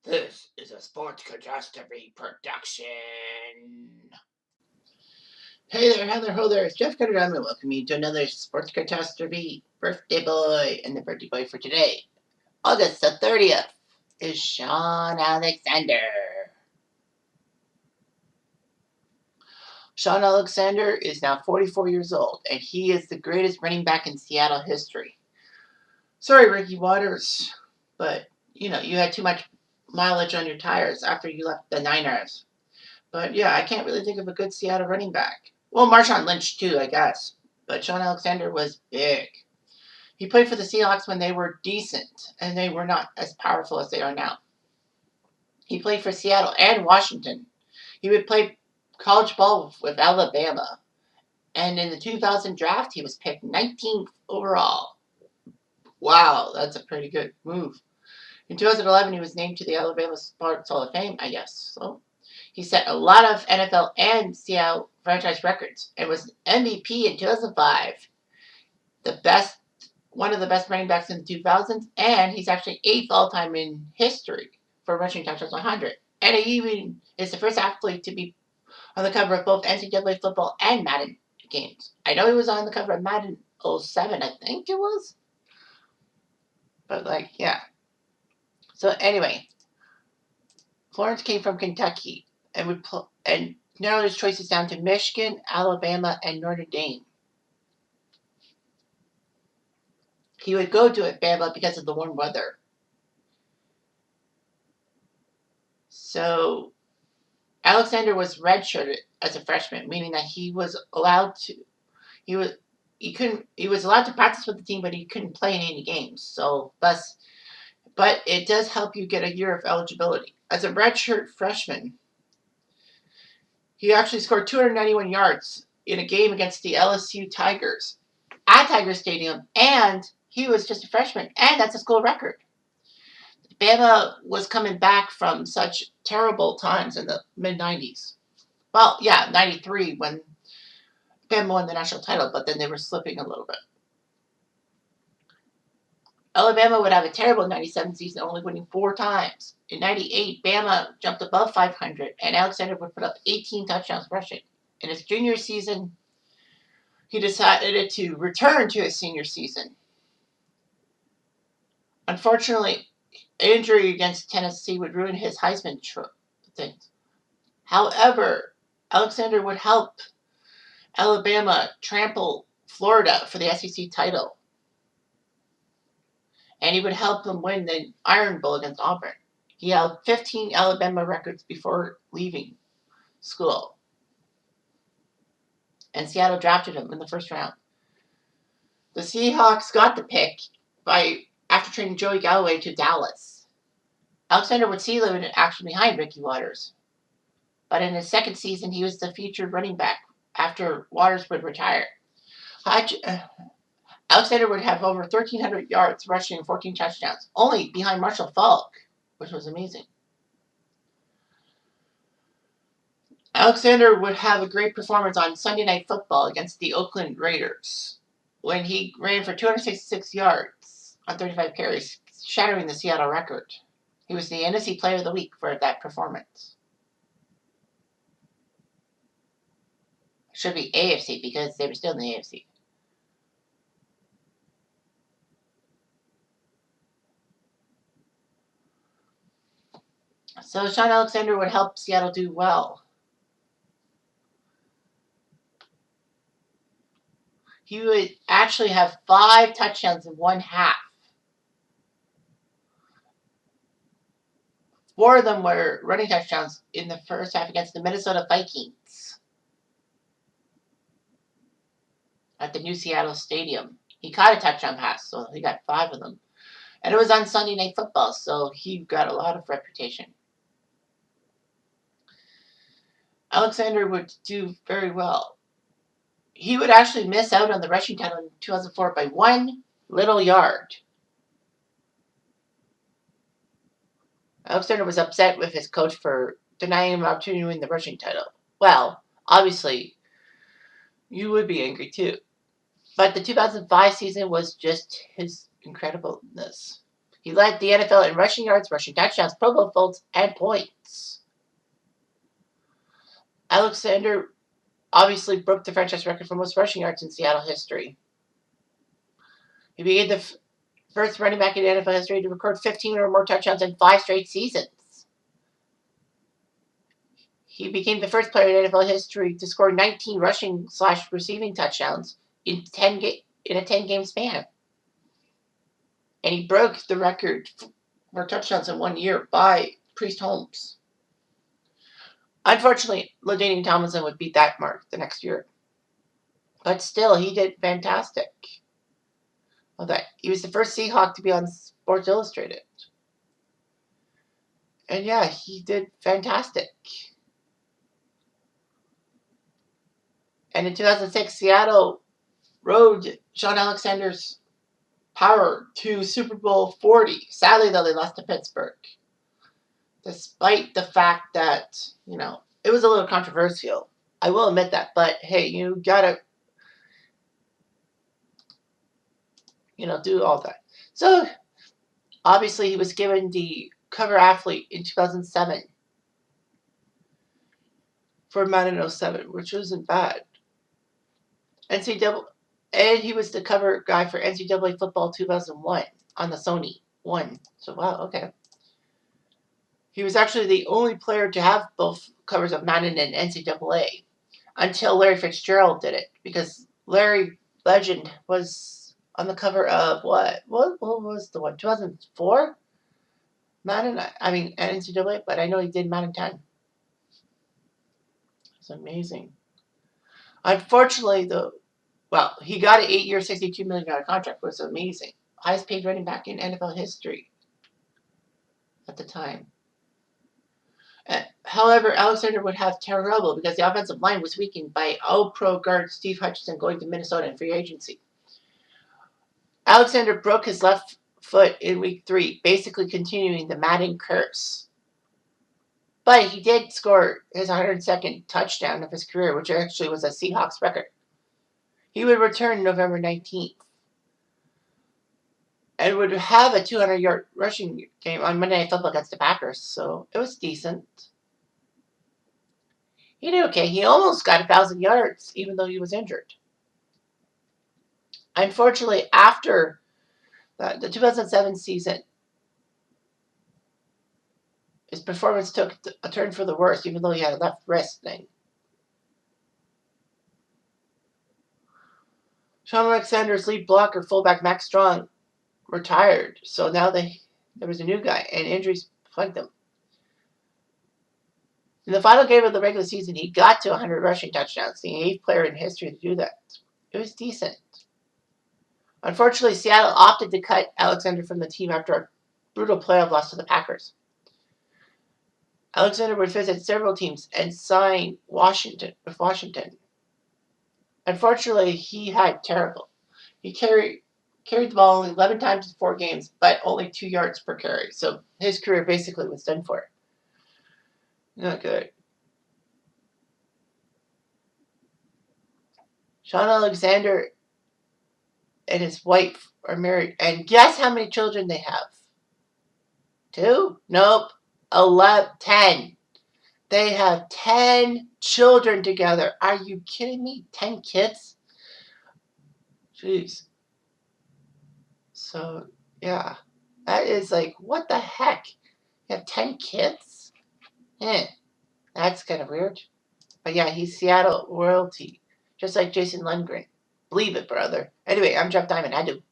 This is a Sports Catastrophe production. Hey there, Heather, ho there. It's Jeff Cutter. I'm going to welcome you to another Sports Catastrophe birthday boy. And the birthday boy for today, August the 30th, is Shaun Alexander. Shaun Alexander is now 44 years old, and he is the greatest running back in Seattle history. Sorry, Ricky Watters, but, you had too much mileage on your tires after you left the Niners. But yeah, I can't really think of a good Seattle running back. Well, Marshawn Lynch too, I guess. But Shaun Alexander was big. He played for the Seahawks when they were decent, and they were not as powerful as they are now. He played for Seattle and Washington. He would play college ball with Alabama. And in the 2000 draft, he was picked 19th overall. Wow, that's a pretty good move. In 2011, he was named to the Alabama Sports Hall of Fame, I guess. So he set a lot of NFL and Seattle franchise records and was MVP in 2005. One of the best running backs in the 2000s, and he's actually 8th all-time in history for rushing touchdowns 100. And he even is the first athlete to be on the cover of both NCAA football and Madden games. I know he was on the cover of Madden 07, I think it was. But yeah. So anyway, Florence came from Kentucky and narrowed his choices down to Michigan, Alabama, and Notre Dame. He would go to Alabama because of the warm weather. So Alexander was redshirted as a freshman, meaning that he was allowed to he was allowed to practice with the team, but he couldn't play in any games. But it does help you get a year of eligibility. As a redshirt freshman, he actually scored 291 yards in a game against the LSU Tigers at Tiger Stadium, and he was just a freshman, and that's a school record. Bama was coming back from such terrible times in the mid-90s. Well, yeah, 93 when Bama won the national title, but then they were slipping a little bit. Alabama would have a terrible 97 season, only winning 4 times. In 98, Bama jumped above 500, and Alexander would put up 18 touchdowns rushing. In his junior season, he decided to return to his senior season. Unfortunately, injury against Tennessee would ruin his Heisman things. However, Alexander would help Alabama trample Florida for the SEC title. And he would help them win the Iron Bowl against Auburn. He held 15 Alabama records before leaving school. And Seattle drafted him in the first round. The Seahawks got the pick after trading Joey Galloway to Dallas. Alexander would see him in action behind Ricky Watters. But in his second season, he was the featured running back after Watters would retire. Alexander would have over 1,300 yards rushing and 14 touchdowns, only behind Marshall Faulk, which was amazing. Alexander would have a great performance on Sunday Night Football against the Oakland Raiders when he ran for 266 yards on 35 carries, shattering the Seattle record. He was the NFC Player of the Week for that performance. Should be AFC because they were still in the AFC. So Shaun Alexander would help Seattle do well. He would actually have 5 touchdowns in one half. 4 of them were running touchdowns in the first half against the Minnesota Vikings at the new Seattle Stadium. He caught a touchdown pass, so he got 5 of them. And it was on Sunday Night Football, so he got a lot of reputation. Alexander would do very well. He would actually miss out on the rushing title in 2004 by 1 little yard. Alexander was upset with his coach for denying him an opportunity to win the rushing title. Well, obviously, you would be angry too. But the 2005 season was just his incredibleness. He led the NFL in rushing yards, rushing touchdowns, Pro Bowl votes, and points. Alexander obviously broke the franchise record for most rushing yards in Seattle history. He became the first running back in NFL history to record 15 or more touchdowns in 5 straight seasons. He became the first player in NFL history to score 19 rushing/receiving touchdowns in a 10-game span. And he broke the record for touchdowns in 1 year by Priest Holmes. Unfortunately, LaDainian Tomlinson would beat that mark the next year. But still, he did fantastic. Okay, he was the first Seahawk to be on Sports Illustrated. And yeah, he did fantastic. And in 2006, Seattle rode Shaun Alexander's power to Super Bowl 40. Sadly, though, they lost to Pittsburgh. Despite the fact that, it was a little controversial. I will admit that. But, hey, you gotta, do all that. So, obviously, he was given the cover athlete in 2007 for Madden 07, which wasn't bad. NCAA, and he was the cover guy for NCAA Football 2001 on the Sony 1. So, wow, okay. He was actually the only player to have both covers of Madden and NCAA until Larry Fitzgerald did it, because Larry Legend was on the cover of what was the one? 2004? Madden? NCAA, but I know he did Madden 10. It's amazing. Unfortunately, he got an 8-year, $62 million contract, which was amazing. Highest paid running back in NFL history at the time. However, Alexander would have trouble because the offensive line was weakened by All-Pro guard Steve Hutchinson going to Minnesota in free agency. Alexander broke his left foot in week 3, basically continuing the Madden curse. But he did score his 102nd touchdown of his career, which actually was a Seahawks record. He would return November 19th and would have a 200-yard rushing game on Monday Night Football against the Packers, so it was decent. He did okay. He almost got 1,000 yards, even though he was injured. Unfortunately, after the 2007 season, his performance took a turn for the worse, even though he had a left wrist thing. Shaun Alexander's lead blocker, fullback Max Strong, retired. So now there was a new guy, and injuries plagued him. In the final game of the regular season, he got to 100 rushing touchdowns, the 8th player in history to do that. It was decent. Unfortunately, Seattle opted to cut Alexander from the team after a brutal playoff loss to the Packers. Alexander would visit several teams and sign with Washington. Unfortunately, he had terrible. He carried the ball only 11 times in 4 games, but only 2 yards per carry. So his career basically was done for. Not good. Shaun Alexander and his wife are married. And guess how many children they have? 2? Nope. 10. They have 10 children together. Are you kidding me? 10 kids? Jeez. So, yeah. That is like, what the heck? You have 10 kids? That's kind of weird. But yeah, he's Seattle royalty. Just like Jason Lundgren. Believe it, brother. Anyway, I'm Jeff Diamond. I do.